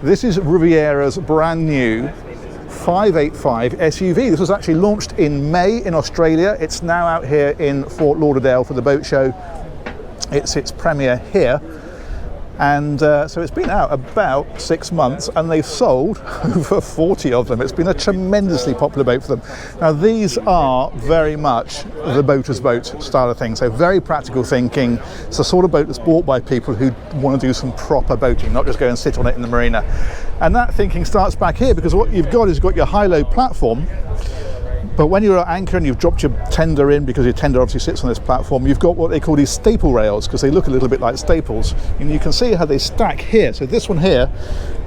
This is Riviera's brand new 585 SUV. This was actually launched in May in Australia. It's now out here in Fort Lauderdale for the boat show. It's its premiere here. And so it's been out about 6 months and they've sold over 40 of them. It's been a tremendously popular boat for them. Now these are very much the boater's boat style of thing, so very practical thinking. It's the sort of boat that's bought by people who want to do some proper boating, not just go and sit on it in the marina. And that thinking starts back here, because what you've got is you've got your high-low platform, but when you're at anchor and you've dropped your tender in, because your tender obviously sits on this platform, you've got what they call these staple rails, because they look a little bit like staples. And you can see how they stack here. So this one here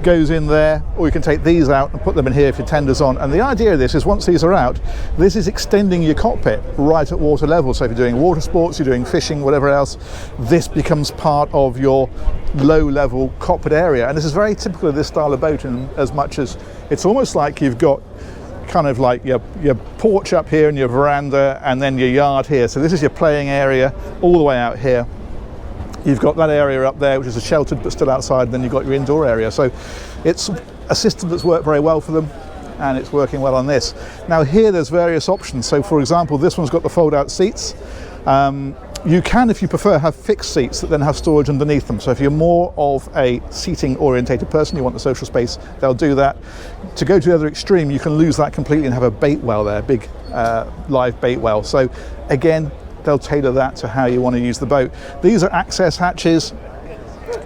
goes in there, or you can take these out and put them in here if your tender's on. And the idea of this is once these are out, this is extending your cockpit right at water level. So if you're doing water sports, you're doing fishing, whatever else, this becomes part of your low-level cockpit area. And this is very typical of this style of boat, in as much as it's almost like you've got kind of like your porch up here and your veranda and then your yard here. So this is your playing area all the way out here. You've got that area up there which is a sheltered but still outside, and then you've got your indoor area. So it's a system that's worked very well for them, and it's working well on this. Now here there's various options. So for example, this one's got the fold out seats. You can, if you prefer, have fixed seats that then have storage underneath them. So if you're more of a seating orientated person, you want the social space, they'll do that. To go to the other extreme, you can lose that completely and have a bait well there, big live bait well. So again, they'll tailor that to how you want to use the boat. These are access hatches,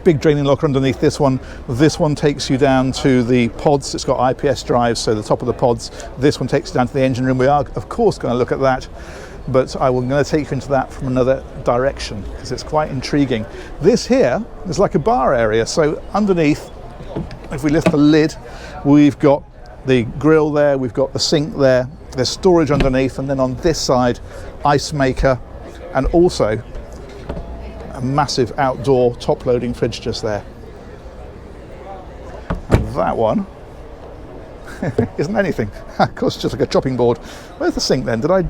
big draining locker underneath this one. This one takes you down to the pods. It's got IPS drives, so the top of the pods. This one takes you down to the engine room. We are, of course, going to look at that, but I'm going to take you into that from another direction because it's quite intriguing. This here is like a bar area. So underneath, if we lift the lid, we've got the grill there, we've got the sink there, there's storage underneath, and then on this side, ice maker, and also a massive outdoor top loading fridge just there. And that one isn't anything. Of course, just like a chopping board. Where's the sink then? Did I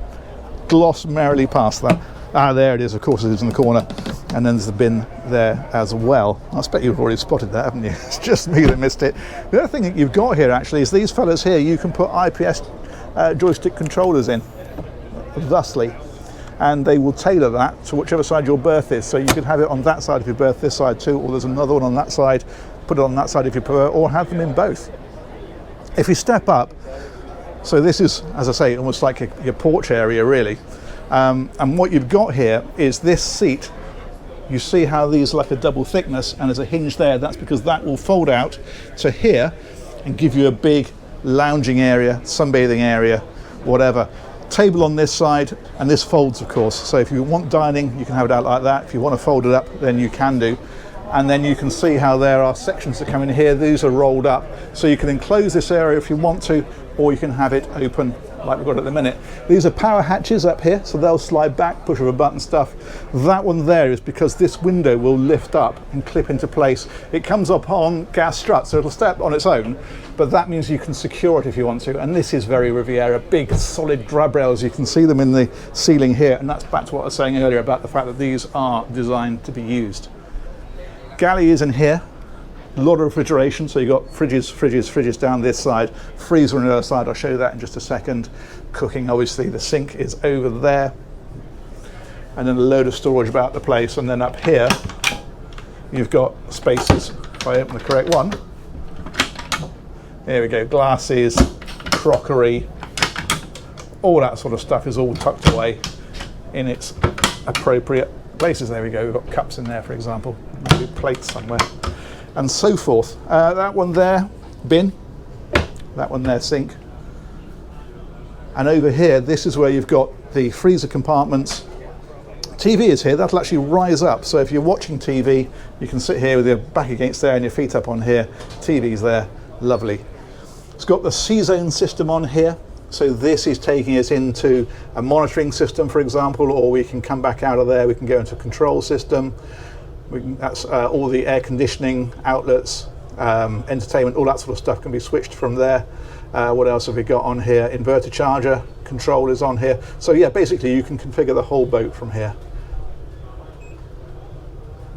gloss merrily past that? Ah, there it is, of course it is in the corner. And then there's the bin there as well. I expect you've already spotted that, haven't you? It's just me that missed it. The other thing that you've got here actually is these fellas here, you can put IPS joystick controllers in, thusly, and they will tailor that to whichever side your berth is. So you could have it on that side if your berth this side too, or there's another one on that side, put it on that side if you prefer, or have them in both. If you step up, so this is, as I say, almost like your porch area really. And what you've got here is this seat. You see how these are like a double thickness, and there's a hinge there. That's because that will fold out to here and give you a big lounging area, sunbathing area, whatever. Table on this side, and this folds, of course. So if you want dining, you can have it out like that. If you want to fold it up, then you can do. And then you can see how there are sections that come in here. These are rolled up. So you can enclose this area if you want to, or you can have it open like we've got at the minute. These are power hatches up here, so they'll slide back, push of a button stuff. That one there is because this window will lift up and clip into place. It comes up on gas struts, so it'll stay up on its own, but that means you can secure it if you want to. And this is very Riviera, big solid grab rails. You can see them in the ceiling here, and that's back to what I was saying earlier about the fact that these are designed to be used. Galley is in here. A lot of refrigeration, so you've got fridges down this side, freezer on the other side. I'll show you that in just a second. Cooking, obviously, the sink is over there. And then a load of storage about the place. And then up here, you've got spaces, if I open the correct one. There we go, glasses, crockery, all that sort of stuff is all tucked away in its appropriate places. There we go, we've got cups in there, for example, maybe plates somewhere, and so forth. That one there, bin. That one there, sink. And over here, this is where you've got the freezer compartments. TV is here, that'll actually rise up. So if you're watching TV, you can sit here with your back against there and your feet up on here. TV's there, lovely. It's got the C-zone system on here. So this is taking us into a monitoring system, for example, or we can come back out of there, we can go into a control system. That's all the air conditioning outlets, entertainment, all that sort of stuff can be switched from there. What else have we got on here? Inverter charger control is on here. So yeah, basically you can configure the whole boat from here.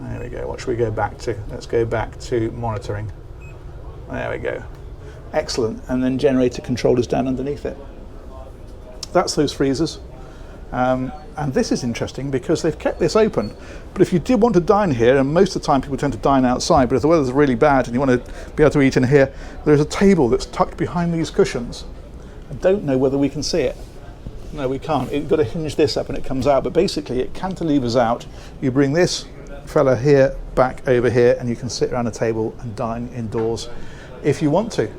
There we go. What should we go back to? Let's go back to monitoring. There we go. Excellent. And then generator controllers down underneath it. That's those freezers. And this is interesting because they've kept this open. But if you did want to dine here, and most of the time people tend to dine outside, but if the weather's really bad and you want to be able to eat in here, there's a table that's tucked behind these cushions. I don't know whether we can see it. No, we can't. You've got to hinge this up and it comes out. But basically, it cantilevers out. You bring this fella here back over here, and you can sit around a table and dine indoors if you want to.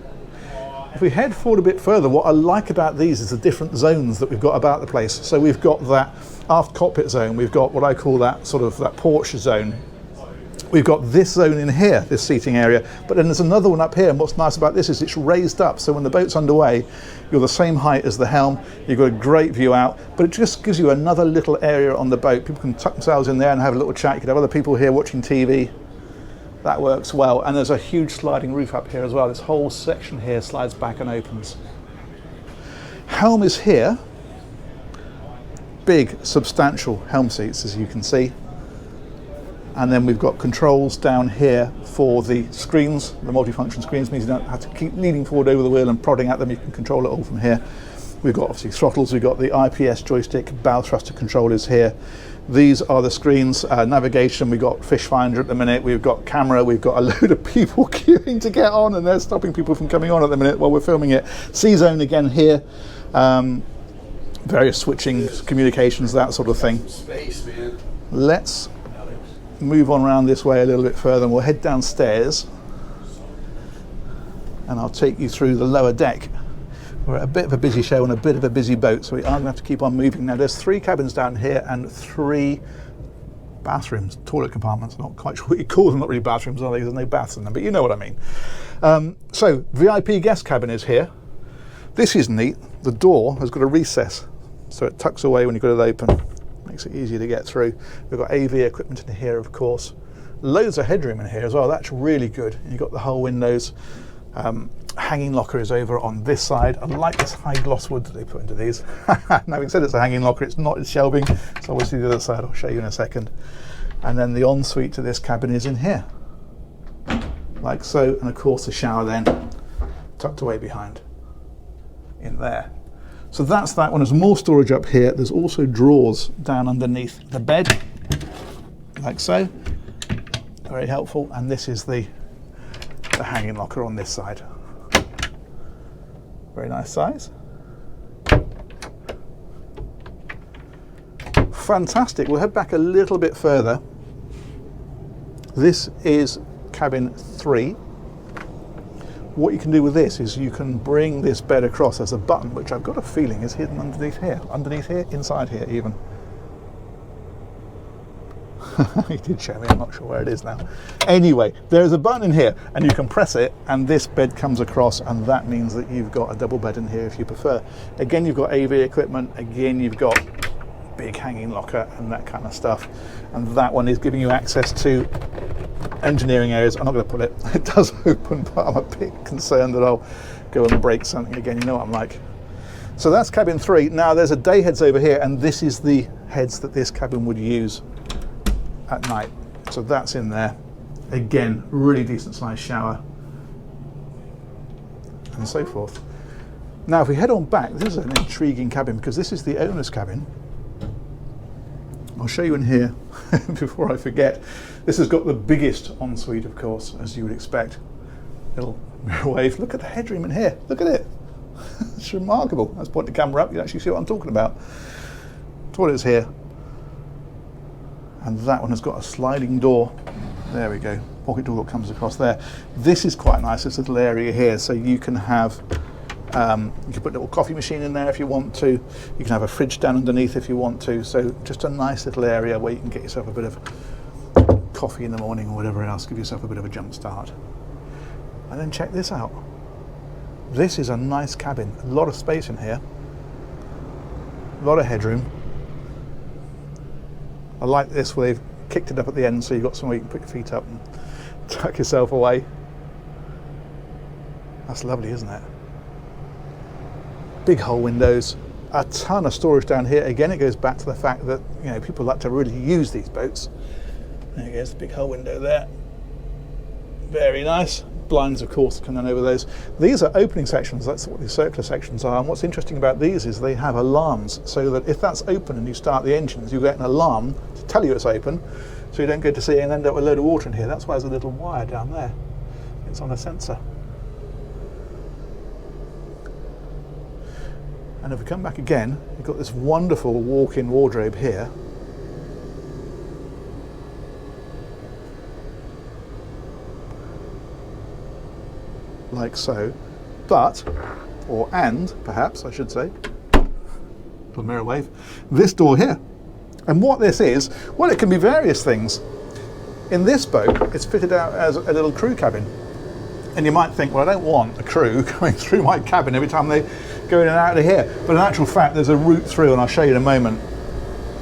If we head forward a bit further, what I like about these is the different zones that we've got about the place. So we've got that aft cockpit zone. We've got what I call that sort of that porch zone. We've got this zone in here, this seating area, but then there's another one up here, and what's nice about this is it's raised up, so when the boat's underway, you're the same height as the helm, you've got a great view out, but it just gives you another little area on the boat. People can tuck themselves in there and have a little chat. You could have other people here watching TV. That works well, and there's a huge sliding roof up here as well. This whole section here slides back and opens. Helm is here. Big, substantial helm seats, as you can see. And then we've got controls down here for the screens. The multifunction screens means you don't have to keep leaning forward over the wheel and prodding at them. You can control it all from here. We've got obviously throttles. We've got the IPS joystick, bow thruster controllers here. These are the screens, navigation. We've got fish finder at the minute. We've got camera. We've got a load of people queuing to get on, and they're stopping people from coming on at the minute while we're filming it. C-zone again here. Various switching, communications, that sort of thing. Space, man. Let's move on around this way a little bit further, and we'll head downstairs and I'll take you through the lower deck. We're at a bit of a busy show and a bit of a busy boat, so we are going to have to keep on moving. Now there's 3 cabins down here and 3 bathrooms, toilet compartments. Not quite sure what you call them, not really bathrooms, are they? There's no baths in them, but you know what I mean. So VIP guest cabin is here. This is neat. The door has got a recess, so it tucks away when you've got it open. Makes it easier to get through. We've got AV equipment in here, of course. Loads of headroom in here as well. That's really good. You've got the whole windows. Hanging locker is over on this side. I like this high gloss wood that they put into these. Now, having said it's a hanging locker, it's not, it's shelving. It's obviously the other side. I'll show you in a second. And then the ensuite to this cabin is in here, like so. And of course the shower then tucked away behind in there. So that's that one. There's more storage up here. There's also drawers down underneath the bed, like so. Very helpful. And this is the hanging locker on this side. Very nice size. Fantastic. We'll head back a little bit further. This is cabin 3. What you can do with this is you can bring this bed across as a button, which I've got a feeling is hidden underneath here, inside here even. He did show me, I'm not sure where it is now. Anyway, there's a button in here and you can press it and this bed comes across, and that means that you've got a double bed in here if you prefer. Again, you've got AV equipment. Again, you've got big hanging locker and that kind of stuff. And that one is giving you access to engineering areas. I'm not going to put it. It does open, but I'm a bit concerned that I'll go and break something again. You know what I'm like. So that's cabin 3. Now there's a day heads over here, and this is the heads that this cabin would use at night. So that's in there. Again, really decent sized shower and so forth. Now if we head on back, this is an intriguing cabin because this is the owner's cabin. I'll show you in here before I forget. This has got the biggest ensuite, of course, as you would expect. Little mirror wave. Look at the headroom in here. Look at it. It's remarkable. Let's point the camera up. You can actually see what I'm talking about. Toilets here. And that one has got a sliding door. There we go. Pocket door that comes across there. This is quite nice. This little area here, so you can have you can put a little coffee machine in there if you want to. You can have a fridge down underneath if you want to. So just a nice little area where you can get yourself a bit of coffee in the morning or whatever else. Give yourself a bit of a jump start. And then check this out. This is a nice cabin. A lot of space in here. A lot of headroom. I like this where they've kicked it up at the end so you've got somewhere you can put your feet up and tuck yourself away. That's lovely, isn't it? Big hull windows, a ton of storage down here. Again, it goes back to the fact that, you know, people like to really use these boats. There it goes, the big hull window there. Very nice. Blinds, of course, come down over those. These are opening sections. That's what these circular sections are. And what's interesting about these is they have alarms, so that if that's open and you start the engines, you get an alarm to tell you it's open, so you don't go to sea and end up with a load of water in here. That's why there's a little wire down there. It's on a sensor. And if we come back again, you've got this wonderful walk-in wardrobe here. Like so, and perhaps I should say, little mirror wave, this door here. And what this is, well, it can be various things. In this boat, it's fitted out as a little crew cabin. And you might think, well, I don't want a crew going through my cabin every time they go in and out of here. But in actual fact, there's a route through, and I'll show you in a moment,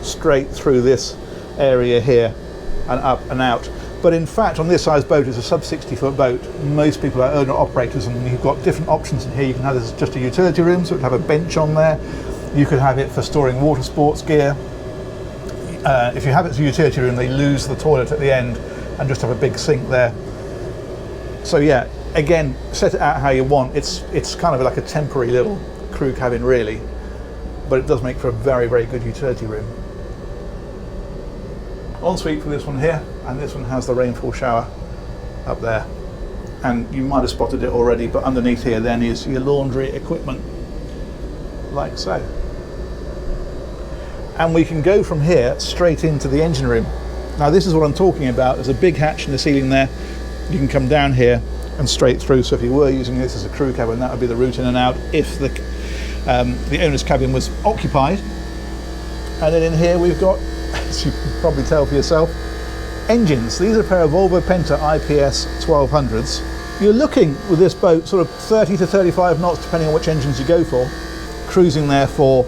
straight through this area here and up and out. But in fact, on this size boat, it's a sub 60-foot boat. Most people are owner operators, and you've got different options in here. You can have this as just a utility room, so it would have a bench on there. You could have it for storing water sports gear. If you have it as a utility room, they lose the toilet at the end and just have a big sink there. So yeah, again, set it out how you want. It's kind of like a temporary little crew cabin, really, but it does make for a very, very good utility room. Ensuite for this one here, and this one has the rainfall shower up there, and you might have spotted it already, but underneath here then is your laundry equipment, like so. And we can go from here straight into the engine room. Now this is what I'm talking about. There's a big hatch in the ceiling there. You can come down here and straight through, so if you were using this as a crew cabin, that would be the route in and out if the owner's cabin was occupied. And then in here we've got, as you can probably tell for yourself, engines. These are a pair of Volvo Penta IPS 1200s. You're looking with this boat sort of 30 to 35 knots depending on which engines you go for, cruising there for,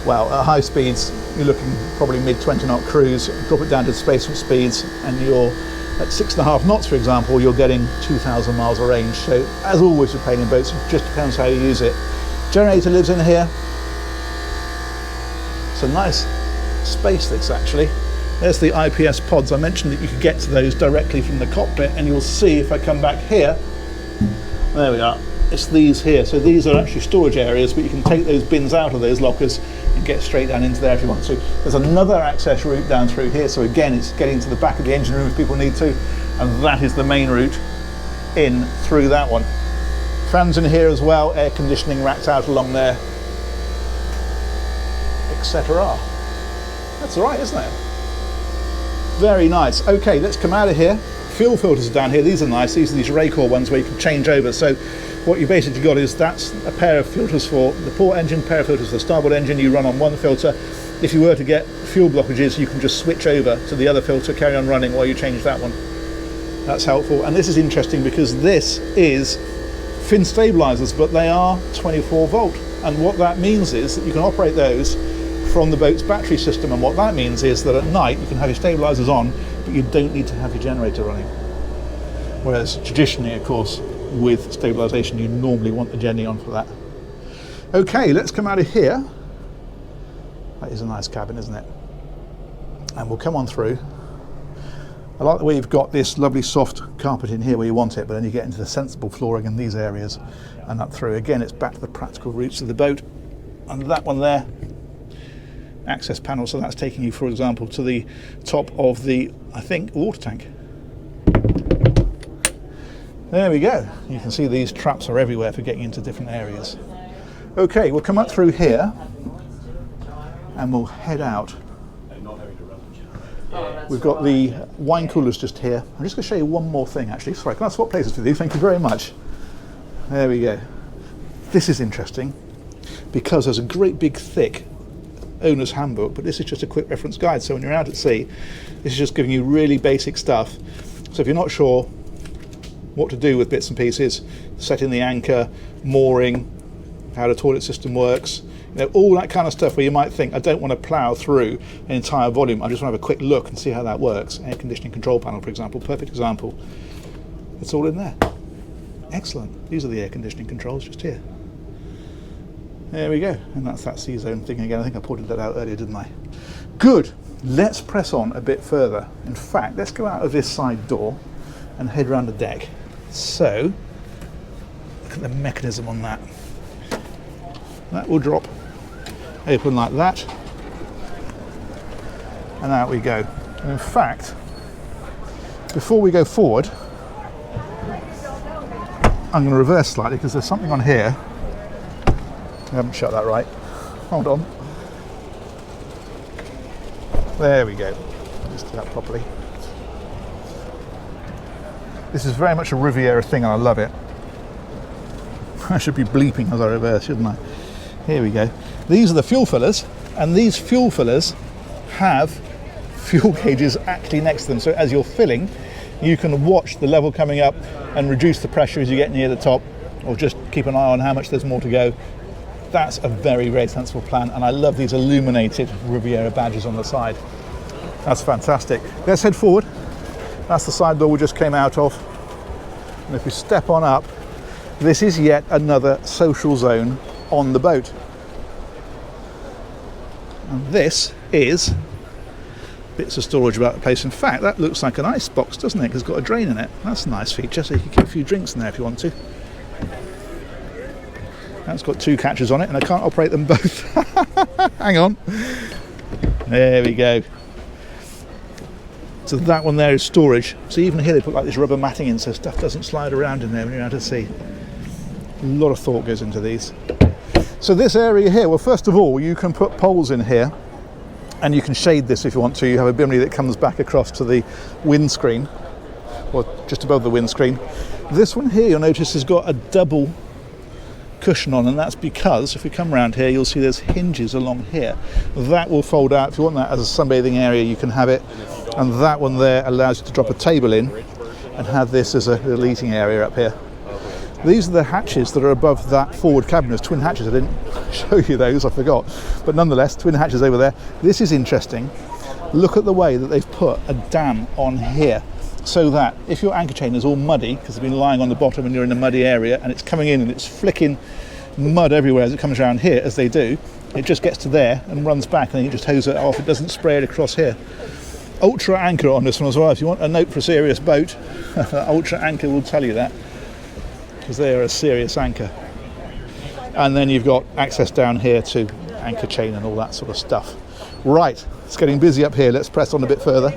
well, at high speeds you're looking probably mid 20 knot cruise. Drop it down to spaceable speeds and you're at 6.5 knots, for example, you're getting 2,000 miles of range. So as always with painting boats, it just depends how you use it. Generator lives in here. It's a nice space, this actually. There's the IPS pods. I mentioned that you could get to those directly from the cockpit, and you'll see if I come back here, there we are, it's these here. So these are actually storage areas, but you can take those bins out of those lockers and get straight down into there if you want. So there's another access route down through here. So again, it's getting to the back of the engine room if people need to, and that is the main route in through that one. Fans in here as well, air conditioning racked out along there, etc. That's all right, isn't it? Very nice. Okay, let's come out of here. Fuel filters are down here. These are nice. These are these Raycor ones where you can change over. So what you basically got is that's a pair of filters for the port engine, pair of filters for the starboard engine. You run on one filter. If you were to get fuel blockages, you can just switch over to the other filter, carry on running while you change that one. That's helpful. And this is interesting because this is fin stabilizers, but they are 24 volt. And what that means is that you can operate those from the boat's battery system, and what that means is that at night you can have your stabilizers on, but you don't need to have your generator running. Whereas traditionally, of course, with stabilization you normally want the Jenny on for that. Okay, let's come out of here. That is a nice cabin, isn't it? And we'll come on through. I like the way you've got this lovely soft carpet in here where you want it, but then you get into the sensible flooring in these areas and up through. Again, it's back to the practical roots of the boat. And that one there, access panel, so that's taking you, for example, to the top of the, I think, water tank. There we go. You can see these traps are everywhere for getting into different areas. Okay, we'll come up through here and we'll head out. We've got the wine coolers just here. I'm just going to show you one more thing, actually. Sorry, can I swap places with you? Thank you very much. There we go. This is interesting because there's a great big thick owner's handbook, but this is just a quick reference guide. So when you're out at sea, this is just giving you really basic stuff. So if you're not sure what to do with bits and pieces, setting the anchor, mooring, how the toilet system works, you know, all that kind of stuff where you might think, I don't want to plough through an entire volume, I just want to have a quick look and see how that works. Air conditioning control panel, for example, perfect example. It's all in there. Excellent. These are the air conditioning controls just here. There we go, and that's that C-zone thing again. I think I pointed that out earlier, didn't I? Good. Let's press on a bit further. In fact, let's go out of this side door and head around the deck. So, look at the mechanism on that. That will drop, open like that, and out we go. And in fact, before we go forward, I'm going to reverse slightly because there's something on here. I haven't shut that right. Hold on. There we go. Just do that properly. This is very much a Riviera thing and I love it. I should be bleeping as I reverse, shouldn't I? Here we go. These are the fuel fillers, and these fuel fillers have fuel gauges actually next to them. So as you're filling, you can watch the level coming up and reduce the pressure as you get near the top, or just keep an eye on how much there's more to go. That's a very, very sensible plan, and I love these illuminated Riviera badges on the side. That's fantastic. Let's head forward. That's the side door we just came out of. And if we step on up, this is yet another social zone on the boat. And this is bits of storage about the place. In fact, that looks like an ice box, doesn't it? Because it's got a drain in it. That's a nice feature, so you can keep a few drinks in there if you want to. That's got two catches on it, and I can't operate them both. Hang on. There we go. So that one there is storage. So even here they put like this rubber matting in so stuff doesn't slide around in there when you're out at sea. A lot of thought goes into these. So this area here, well, first of all, you can put poles in here and you can shade this if you want to. You have a bimini that comes back across to the windscreen, or just above the windscreen. This one here, you'll notice, has got a double cushion on, and that's because if we come around here, you'll see there's hinges along here. That will fold out. If you want that as a sunbathing area, you can have it. And that one there allows you to drop a table in and have this as a little eating area up here. These are the hatches that are above that forward cabin. There's twin hatches. I didn't show you those, I forgot. But nonetheless, twin hatches over there. This is interesting. Look at the way that they've put a dam on here, so that if your anchor chain is all muddy, because it's been lying on the bottom and you're in a muddy area and it's coming in and it's flicking mud everywhere as it comes around here, as they do, it just gets to there and runs back, and then you just hose it off. It doesn't spray it across here. Ultra anchor on this one as well. If you want a note for a serious boat, Ultra anchor will tell you that, because they are a serious anchor. And then you've got access down here to anchor chain and all that sort of stuff. Right, it's getting busy up here. Let's press on a bit further.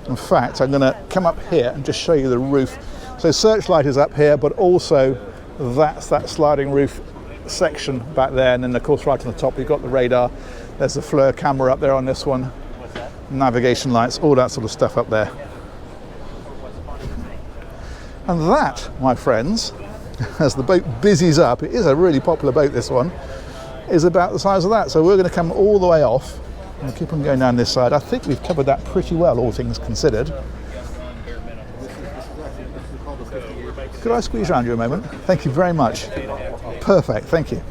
In fact, I'm going to come up here and just show you the roof. So Searchlight is up here, but also that's that sliding roof section back there, and then of course right on the top you've got the radar. There's the FLIR camera up there on this one, navigation lights, all that sort of stuff up there. And that, my friends, as the boat busies up, it is a really popular boat, this one, is about the size of that. So we're going to come all the way off and keep on going down this side. I think we've covered that pretty well, all things considered. Could I squeeze around you a moment? Thank you very much. Perfect, thank you.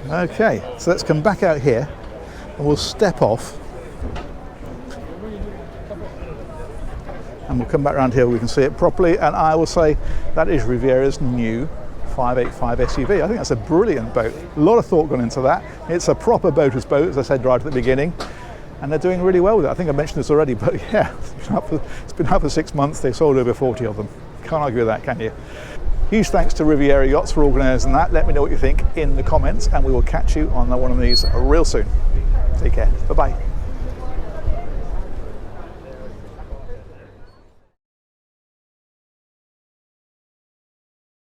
Okay, so let's come back out here and we'll step off. And we'll come back around here, we can see it properly, and I will say that is Riviera's new 585 SUV. I think that's a brilliant boat. A lot of thought gone into that. It's a proper boater's boat, as I said right at the beginning, and they're doing really well with it. I think I mentioned this already, but yeah, it's been out for 6 months. They've sold over 40 of them. Can't argue with that, can you? Huge thanks to Riviera Yachts for organising that. Let me know what you think in the comments, and we will catch you on one of these real soon. Take care. Bye-bye.